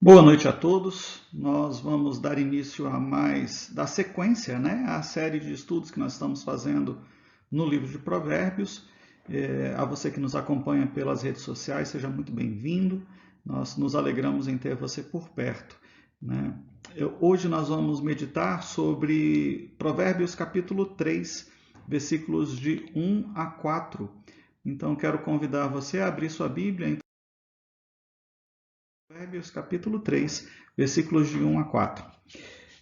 Boa noite a todos. Nós vamos dar início a mais da sequência, à série de estudos que nós estamos fazendo no livro de Provérbios. A você que nos acompanha pelas redes sociais, seja muito bem-vindo. Nós nos alegramos em ter você por perto. Hoje nós vamos meditar sobre Provérbios capítulo 3, versículos de 1 a 4. Então quero convidar você a abrir sua Bíblia. Provérbios capítulo 3, versículos de 1 a 4.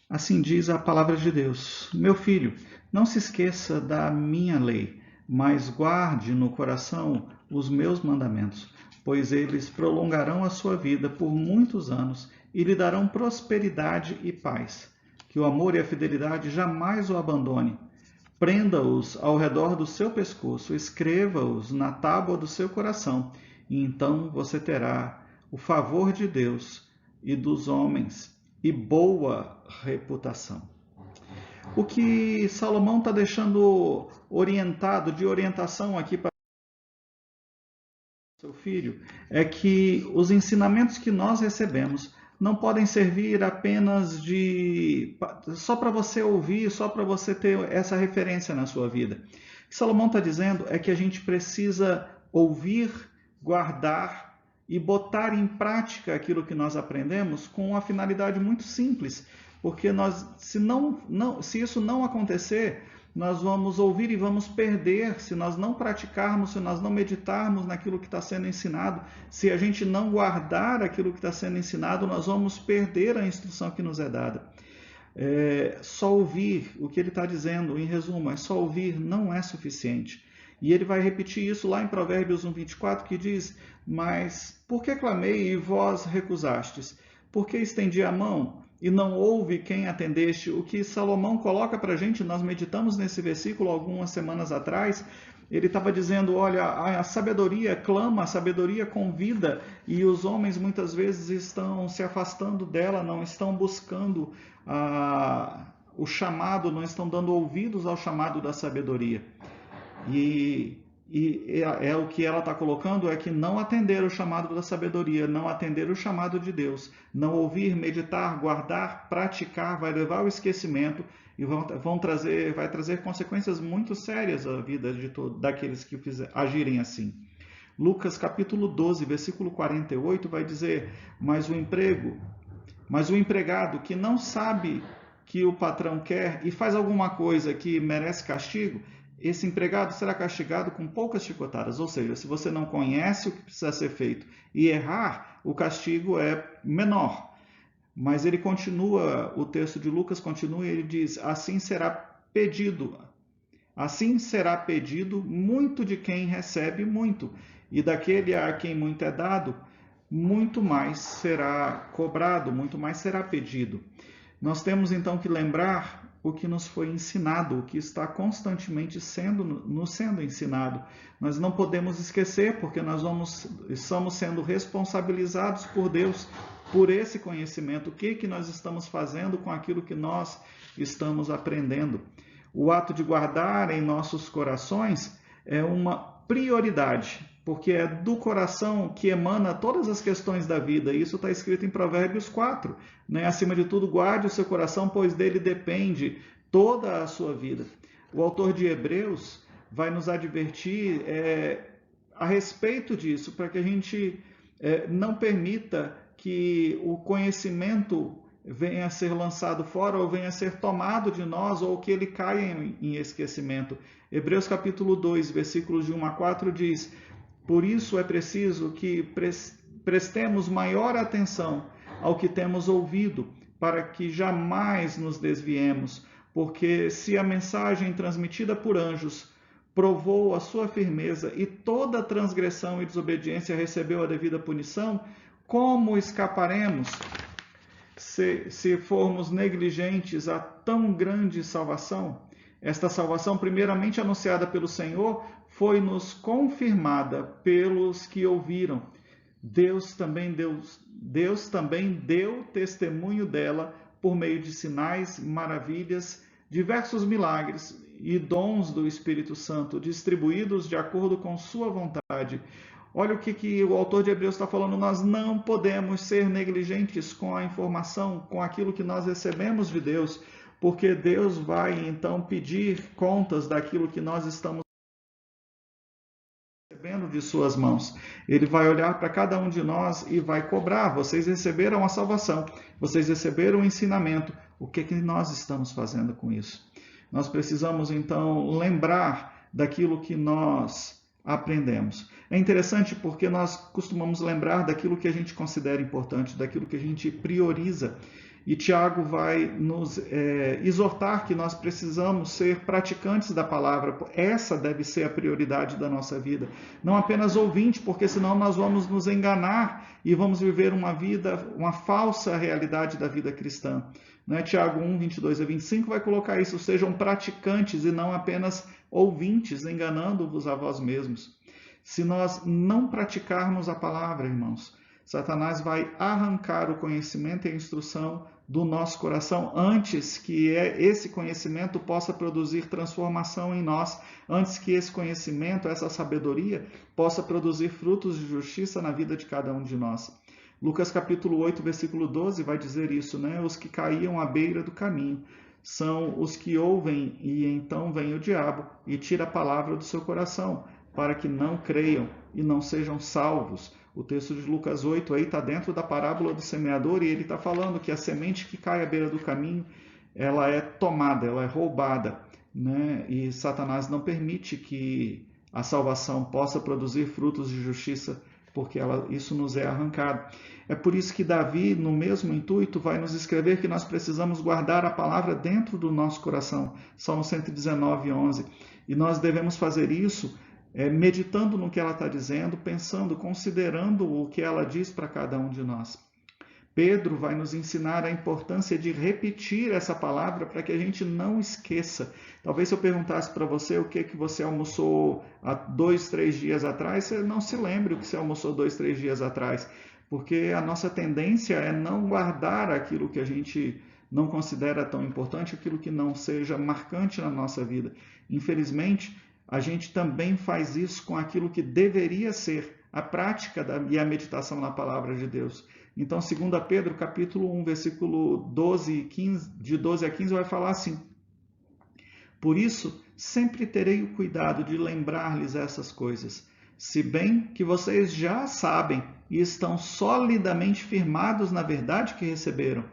Assim diz a palavra de Deus: Meu filho, não se esqueça da minha lei, mas guarde no coração os meus mandamentos, pois eles prolongarão a sua vida por muitos anos e lhe darão prosperidade e paz. Que o amor e a fidelidade jamais o abandone. Prenda-os ao redor do seu pescoço, escreva-os na tábua do seu coração, e então você terá o favor de Deus e dos homens e boa reputação. O que Salomão está deixando de orientação aqui para seu filho, é que os ensinamentos que nós recebemos não podem servir apenas só para você ouvir, só para você ter essa referência na sua vida. O que Salomão está dizendo é que a gente precisa ouvir, guardar e botar em prática aquilo que nós aprendemos com uma finalidade muito simples, porque se isso não acontecer, nós vamos ouvir e vamos perder se nós não praticarmos, se nós não meditarmos naquilo que está sendo ensinado, se a gente não guardar aquilo que está sendo ensinado, nós vamos perder a instrução que nos é dada. Só ouvir o que ele está dizendo, em resumo, só ouvir não é suficiente. E ele vai repetir isso lá em Provérbios 1:24, que diz: Mas por que clamei e vós recusastes? Por que estendi a mão e não houve quem atendeste? O que Salomão coloca para a gente, nós meditamos nesse versículo algumas semanas atrás. Ele estava dizendo, olha, a sabedoria clama, a sabedoria convida, e os homens muitas vezes estão se afastando dela, não estão buscando o chamado, não estão dando ouvidos ao chamado da sabedoria. E o que ela está colocando é que não atender o chamado da sabedoria, não atender o chamado de Deus, não ouvir, meditar, guardar, praticar, vai levar ao esquecimento e vai trazer consequências muito sérias à vida daqueles que agirem assim. Lucas capítulo 12, versículo 48 vai dizer: Mas o empregado que não sabe que o patrão quer e faz alguma coisa que merece castigo, esse empregado será castigado com poucas chicotadas. Ou seja, se você não conhece o que precisa ser feito e errar, o castigo é menor. Mas ele continua, o texto de Lucas continua e ele diz: assim será pedido muito de quem recebe muito, e daquele a quem muito é dado, muito mais será cobrado, muito mais será pedido. Nós temos então que lembrar o que nos foi ensinado, o que está constantemente nos sendo ensinado. Nós não podemos esquecer, porque nós estamos sendo responsabilizados por Deus por esse conhecimento. O que nós estamos fazendo com aquilo que nós estamos aprendendo? O ato de guardar em nossos corações é uma prioridade, porque é do coração que emana todas as questões da vida. Isso está escrito em Provérbios 4. Acima de tudo, guarde o seu coração, pois dele depende toda a sua vida. O autor de Hebreus vai nos advertir a respeito disso, para que a gente não permita que o conhecimento venha a ser lançado fora ou venha a ser tomado de nós, ou que ele caia em esquecimento. Hebreus capítulo 2, versículos de 1 a 4 diz: Por isso é preciso que prestemos maior atenção ao que temos ouvido, para que jamais nos desviemos, porque se a mensagem transmitida por anjos provou a sua firmeza e toda transgressão e desobediência recebeu a devida punição, como escaparemos se formos negligentes a tão grande salvação? Esta salvação, primeiramente anunciada pelo Senhor, foi-nos confirmada pelos que ouviram. Deus também deu testemunho dela por meio de sinais, maravilhas, diversos milagres e dons do Espírito Santo, distribuídos de acordo com sua vontade. Olha o que o autor de Hebreus está falando. Nós não podemos ser negligentes com a informação, com aquilo que nós recebemos de Deus, porque Deus vai então pedir contas daquilo que nós estamos recebendo de suas mãos. Ele vai olhar para cada um de nós e vai cobrar. Vocês receberam a salvação, vocês receberam o ensinamento. O que nós estamos fazendo com isso? Nós precisamos então lembrar daquilo que nós aprendemos. É interessante porque nós costumamos lembrar daquilo que a gente considera importante, daquilo que a gente prioriza. E Tiago vai nos exortar que nós precisamos ser praticantes da palavra. Essa deve ser a prioridade da nossa vida. Não apenas ouvinte, porque senão nós vamos nos enganar e vamos viver uma falsa realidade da vida cristã. Tiago 1, 22 a 25 vai colocar isso: sejam praticantes e não apenas ouvintes, enganando-vos a vós mesmos. Se nós não praticarmos a palavra, irmãos, Satanás vai arrancar o conhecimento e a instrução do nosso coração antes que esse conhecimento possa produzir transformação em nós, antes que esse conhecimento, essa sabedoria, possa produzir frutos de justiça na vida de cada um de nós. Lucas capítulo 8, versículo 12 vai dizer isso, Os que caíam à beira do caminho são os que ouvem e então vem o diabo e tira a palavra do seu coração, para que não creiam e não sejam salvos. O texto de Lucas 8 aí está dentro da parábola do semeador e ele está falando que a semente que cai à beira do caminho, ela é tomada, ela é roubada, E Satanás não permite que a salvação possa produzir frutos de justiça, porque isso nos é arrancado. É por isso que Davi, no mesmo intuito, vai nos escrever que nós precisamos guardar a palavra dentro do nosso coração. Salmo 119, 11. E nós devemos fazer isso meditando no que ela está dizendo, pensando, considerando o que ela diz para cada um de nós. Pedro vai nos ensinar a importância de repetir essa palavra para que a gente não esqueça. Talvez se eu perguntasse para você o que você almoçou há 2, 3 dias atrás, você não se lembre o que você almoçou 2, 3 dias atrás, porque a nossa tendência é não guardar aquilo que a gente não considera tão importante, aquilo que não seja marcante na nossa vida. Infelizmente, a gente também faz isso com aquilo que deveria ser a prática e a meditação na palavra de Deus. Então, 2 Pedro, capítulo 1, versículo 12 e 15, de 12 a 15, vai falar assim: por isso, sempre terei o cuidado de lembrar-lhes essas coisas, se bem que vocês já sabem e estão solidamente firmados na verdade que receberam.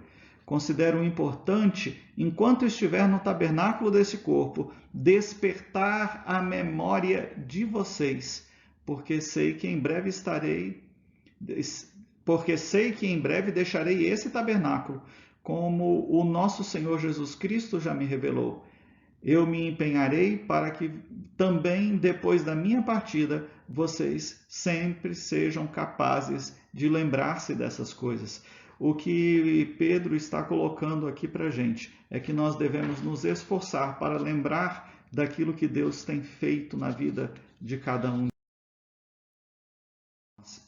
Considero importante, enquanto estiver no tabernáculo desse corpo, despertar a memória de vocês, porque sei que em breve deixarei esse tabernáculo, como o nosso Senhor Jesus Cristo já me revelou. Eu me empenharei para que também depois da minha partida, vocês sempre sejam capazes de lembrar-se dessas coisas. O que Pedro está colocando aqui para a gente é que nós devemos nos esforçar para lembrar daquilo que Deus tem feito na vida de cada um de nós.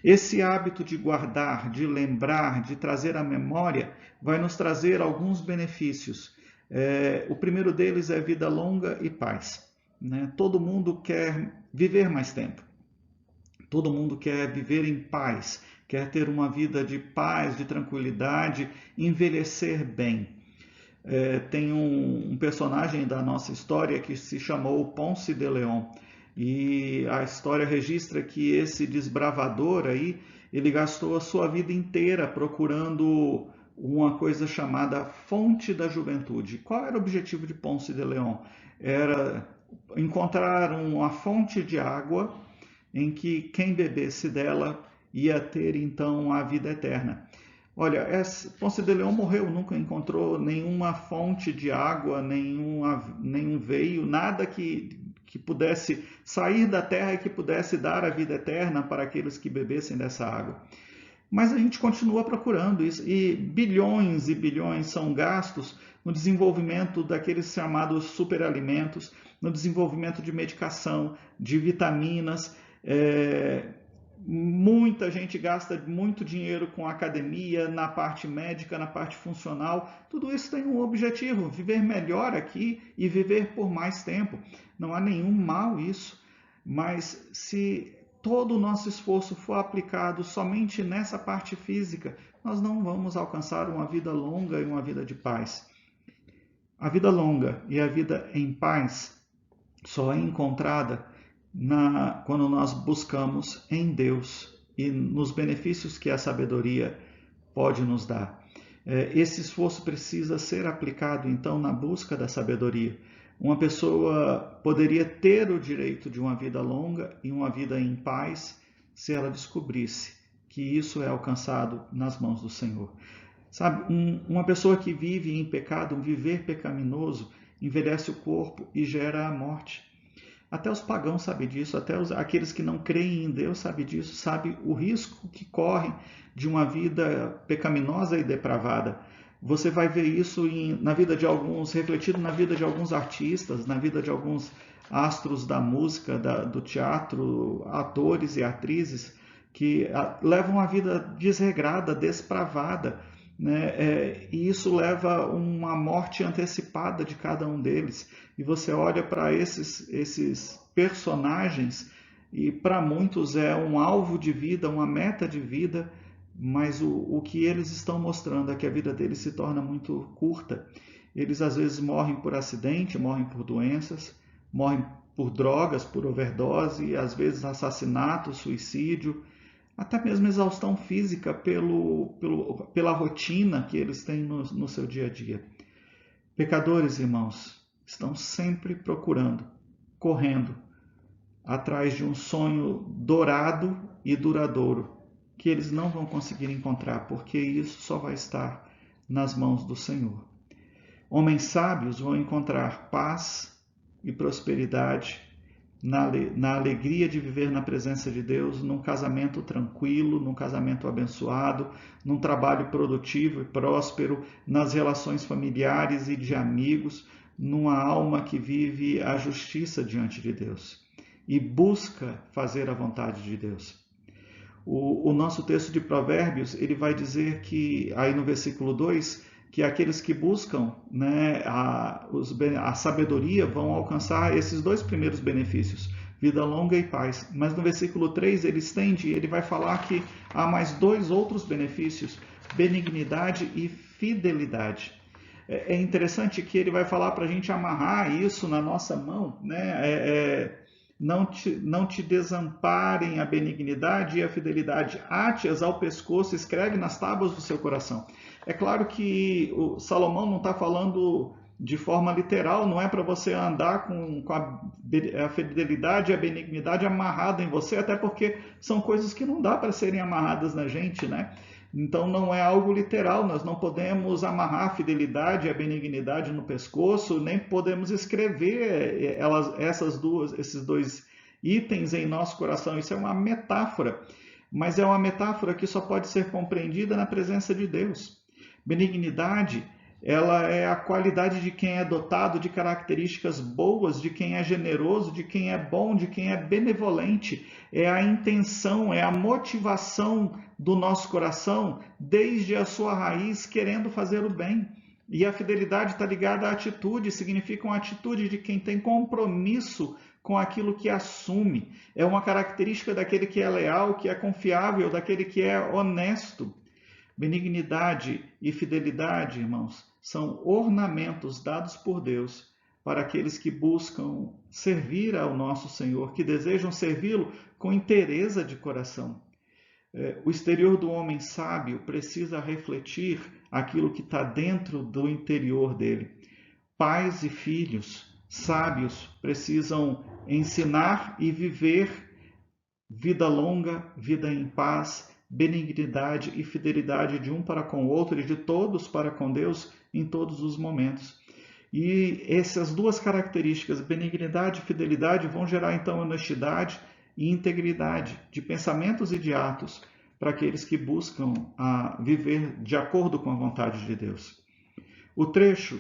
Esse hábito de guardar, de lembrar, de trazer à memória, vai nos trazer alguns benefícios. O primeiro deles é vida longa e paz. Todo mundo quer viver mais tempo. Todo mundo quer viver em paz, quer ter uma vida de paz, de tranquilidade, envelhecer bem. Tem um personagem da nossa história que se chamou Ponce de León, e a história registra que esse desbravador aí, ele gastou a sua vida inteira procurando uma coisa chamada fonte da juventude. Qual era o objetivo de Ponce de León? Era encontrar uma fonte de água em que quem bebesse dela ia ter então a vida eterna. Olha, Ponce de León morreu, nunca encontrou nenhuma fonte de água, nenhum veio, nada que pudesse sair da terra e que pudesse dar a vida eterna para aqueles que bebessem dessa água. Mas a gente continua procurando isso, e bilhões são gastos no desenvolvimento daqueles chamados superalimentos, no desenvolvimento de medicação, de vitaminas. Muita gente gasta muito dinheiro com academia, na parte médica, na parte funcional. Tudo isso tem um objetivo: viver melhor aqui e viver por mais tempo. Não há nenhum mal isso, mas se todo o nosso esforço for aplicado somente nessa parte física, nós não vamos alcançar uma vida longa e uma vida de paz. A vida longa e a vida em paz só é encontrada quando nós buscamos em Deus e nos benefícios que a sabedoria pode nos dar. Esse esforço precisa ser aplicado, então, na busca da sabedoria. Uma pessoa poderia ter o direito de uma vida longa e uma vida em paz se ela descobrisse que isso é alcançado nas mãos do Senhor. Sabe, uma pessoa que vive em pecado, um viver pecaminoso, envelhece o corpo e gera a morte. Até os pagãos sabem disso, até aqueles que não creem em Deus sabem disso, sabem o risco que correm de uma vida pecaminosa e depravada. Você vai ver isso na vida de alguns, refletido na vida de alguns artistas, na vida de alguns astros da música, do teatro, atores e atrizes, que levam uma vida desregrada, despravada, né? E isso leva a uma morte antecipada de cada um deles. E você olha para esses personagens e para muitos é um alvo de vida, uma meta de vida, mas o que eles estão mostrando é que a vida deles se torna muito curta. Eles às vezes morrem por acidente, morrem por doenças, morrem por drogas, por overdose, às vezes assassinato, suicídio, até mesmo exaustão física pela rotina que eles têm no seu dia a dia. Pecadores, irmãos, estão sempre procurando, correndo, atrás de um sonho dourado e duradouro, que eles não vão conseguir encontrar, porque isso só vai estar nas mãos do Senhor. Homens sábios vão encontrar paz e prosperidade na alegria de viver na presença de Deus, num casamento tranquilo, num casamento abençoado, num trabalho produtivo e próspero, nas relações familiares e de amigos, numa alma que vive a justiça diante de Deus e busca fazer a vontade de Deus. O nosso texto de Provérbios, ele vai dizer que, aí no versículo 2, que aqueles que buscam, né, a sabedoria vão alcançar esses dois primeiros benefícios, vida longa e paz. Mas no versículo 3 ele estende, ele vai falar que há mais dois outros benefícios, benignidade e fidelidade. É interessante que ele vai falar para a gente amarrar isso na nossa mão, né? Não te desamparem a benignidade e a fidelidade, ate-as ao pescoço, escreve nas tábuas do seu coração. É claro que o Salomão não está falando de forma literal, não é para você andar com a fidelidade e a benignidade amarrada em você, até porque são coisas que não dá para serem amarradas na gente, né? Então não é algo literal, nós não podemos amarrar a fidelidade e a benignidade no pescoço, nem podemos escrever esses dois itens em nosso coração. Isso é uma metáfora, mas é uma metáfora que só pode ser compreendida na presença de Deus. Benignidade, ela é a qualidade de quem é dotado de características boas, de quem é generoso, de quem é bom, de quem é benevolente. É a intenção, é a motivação do nosso coração, desde a sua raiz, querendo fazer o bem. E a fidelidade está ligada à atitude, significa uma atitude de quem tem compromisso com aquilo que assume. É uma característica daquele que é leal, que é confiável, daquele que é honesto. Benignidade e fidelidade, irmãos, são ornamentos dados por Deus para aqueles que buscam servir ao nosso Senhor, que desejam servi-lo com inteireza de coração. O exterior do homem sábio precisa refletir aquilo que está dentro do interior dele. Pais e filhos sábios precisam ensinar e viver vida longa, vida em paz, benignidade e fidelidade de um para com o outro e de todos para com Deus em todos os momentos. E essas duas características, benignidade e fidelidade, vão gerar então honestidade e integridade de pensamentos e de atos para aqueles que buscam viver de acordo com a vontade de Deus. O trecho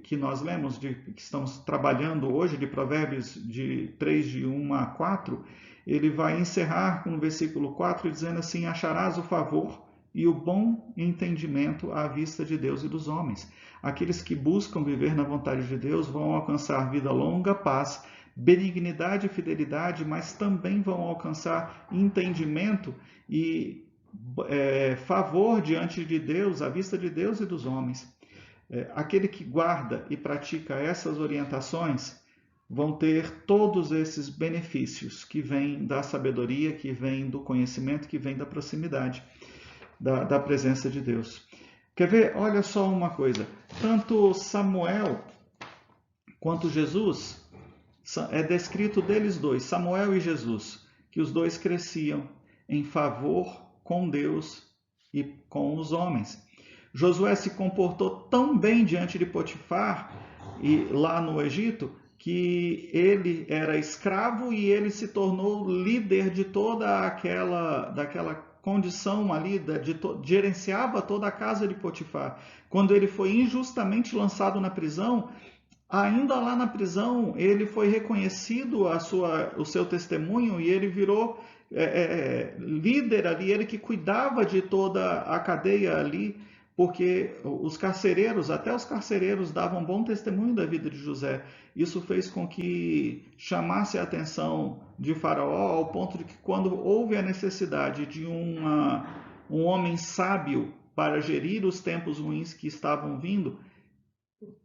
que nós lemos, que estamos trabalhando hoje, de Provérbios de 3, de 1 a 4, ele vai encerrar com o versículo 4 dizendo assim: acharás o favor e o bom entendimento à vista de Deus e dos homens. Aqueles que buscam viver na vontade de Deus vão alcançar vida longa, paz, benignidade e fidelidade, mas também vão alcançar entendimento e favor diante de Deus, à vista de Deus e dos homens. Aquele que guarda e pratica essas orientações vão ter todos esses benefícios que vêm da sabedoria, que vêm do conhecimento, que vêm da proximidade, da presença de Deus. Quer ver? Olha só uma coisa. Tanto Samuel quanto Jesus, é descrito deles dois, Samuel e Jesus, que os dois cresciam em favor com Deus e com os homens. Josué se comportou tão bem diante de Potifar e lá no Egito, que ele era escravo e ele se tornou líder de toda daquela condição ali, gerenciava toda a casa de Potifar. Quando ele foi injustamente lançado na prisão, ainda lá na prisão, ele foi reconhecido o seu testemunho e ele virou líder ali, ele que cuidava de toda a cadeia ali, porque até os carcereiros davam bom testemunho da vida de José. Isso fez com que chamasse a atenção de Faraó, ao ponto de que quando houve a necessidade de um homem sábio para gerir os tempos ruins que estavam vindo,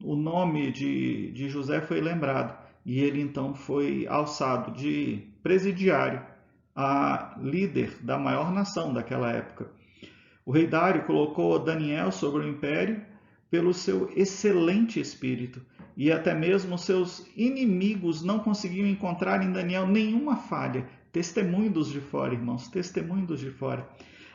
o nome de José foi lembrado e ele então foi alçado de presidiário a líder da maior nação daquela época. O rei Dário colocou Daniel sobre o império pelo seu excelente espírito e até mesmo seus inimigos não conseguiam encontrar em Daniel nenhuma falha. Testemunho dos de fora, irmãos, testemunho dos de fora.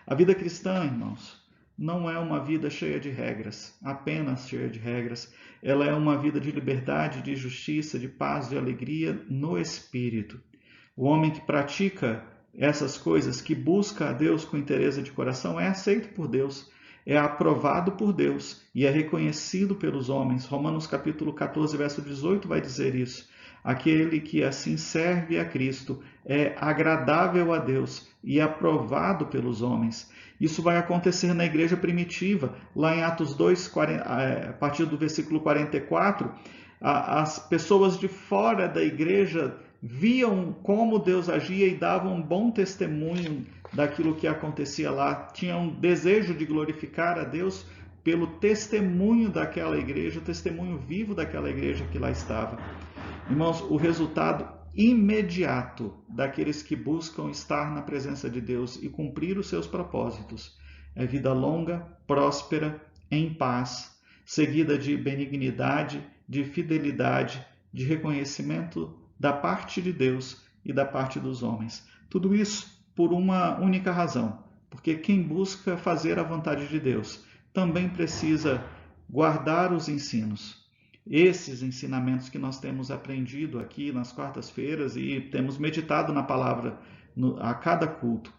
A vida cristã, irmãos, não é uma vida cheia de regras, apenas cheia de regras. Ela é uma vida de liberdade, de justiça, de paz, de alegria no Espírito. O homem que pratica essas coisas, que busca a Deus com interesse de coração, é aceito por Deus, é aprovado por Deus e é reconhecido pelos homens. Romanos capítulo 14, verso 18 vai dizer isso. Aquele que assim serve a Cristo é agradável a Deus e aprovado pelos homens. Isso vai acontecer na igreja primitiva, lá em Atos 2, a partir do versículo 44, as pessoas de fora da igreja viam como Deus agia e davam um bom testemunho daquilo que acontecia lá, tinham desejo de glorificar a Deus pelo testemunho daquela igreja, o testemunho vivo daquela igreja que lá estava. Irmãos, o resultado imediato daqueles que buscam estar na presença de Deus e cumprir os seus propósitos é vida longa, próspera, em paz, seguida de benignidade, de fidelidade, de reconhecimento da parte de Deus e da parte dos homens. Tudo isso por uma única razão, porque quem busca fazer a vontade de Deus também precisa guardar os ensinos. Esses ensinamentos que nós temos aprendido aqui nas quartas-feiras e temos meditado na palavra a cada culto,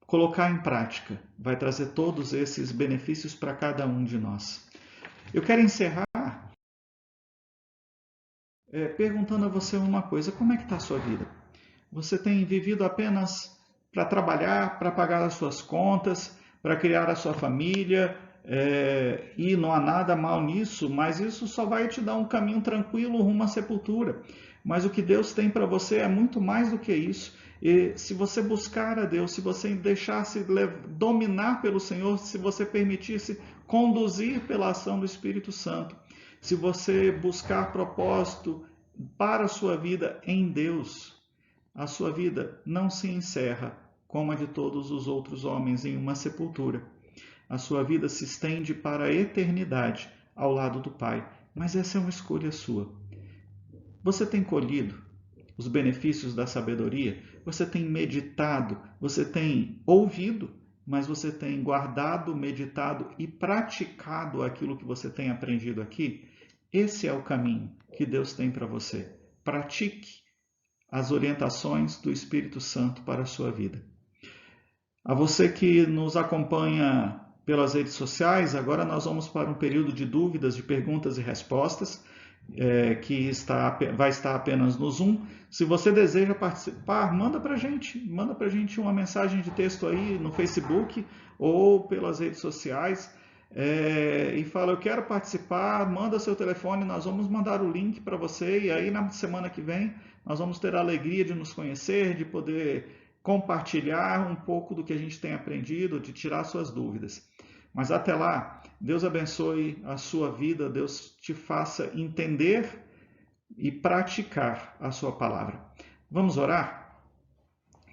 colocar em prática vai trazer todos esses benefícios para cada um de nós. Eu quero encerrar perguntando a você uma coisa: como é que está a sua vida? Você tem vivido apenas para trabalhar, para pagar as suas contas, para criar a sua família, e não há nada mal nisso, mas isso só vai te dar um caminho tranquilo rumo à sepultura. Mas o que Deus tem para você é muito mais do que isso. E se você buscar a Deus, se você deixar-se dominar pelo Senhor, se você permitir-se conduzir pela ação do Espírito Santo, se você buscar propósito para a sua vida em Deus, a sua vida não se encerra como a de todos os outros homens em uma sepultura. A sua vida se estende para a eternidade ao lado do Pai. Mas essa é uma escolha sua. Você tem colhido os benefícios da sabedoria? Você tem meditado? Você tem ouvido? Mas você tem guardado, meditado e praticado aquilo que você tem aprendido aqui? Esse é o caminho que Deus tem para você. Pratique as orientações do Espírito Santo para a sua vida. A você que nos acompanha pelas redes sociais, agora nós vamos para um período de dúvidas, de perguntas e respostas, que vai estar apenas no Zoom. Se você deseja participar, manda para a gente uma mensagem de texto aí no Facebook ou pelas redes sociais. e fala, eu quero participar, manda seu telefone, nós vamos mandar o link para você, e aí na semana que vem nós vamos ter a alegria de nos conhecer, de poder compartilhar um pouco do que a gente tem aprendido, de tirar suas dúvidas. Mas até lá, Deus abençoe a sua vida, Deus te faça entender e praticar a sua palavra. Vamos orar?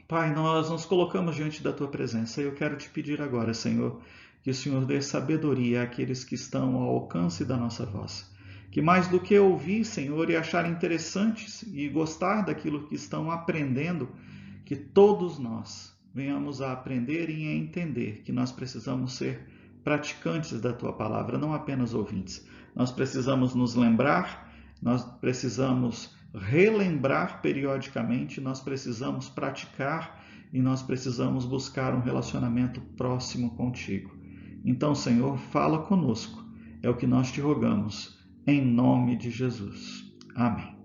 Pai, nós nos colocamos diante da tua presença e eu quero te pedir agora, Senhor, que o Senhor dê sabedoria àqueles que estão ao alcance da nossa voz. Que mais do que ouvir, Senhor, e achar interessantes e gostar daquilo que estão aprendendo, que todos nós venhamos a aprender e a entender que nós precisamos ser praticantes da tua palavra, não apenas ouvintes. Nós precisamos nos lembrar, nós precisamos relembrar periodicamente, nós precisamos praticar e nós precisamos buscar um relacionamento próximo contigo. Então, Senhor, fala conosco, é o que nós te rogamos, em nome de Jesus. Amém.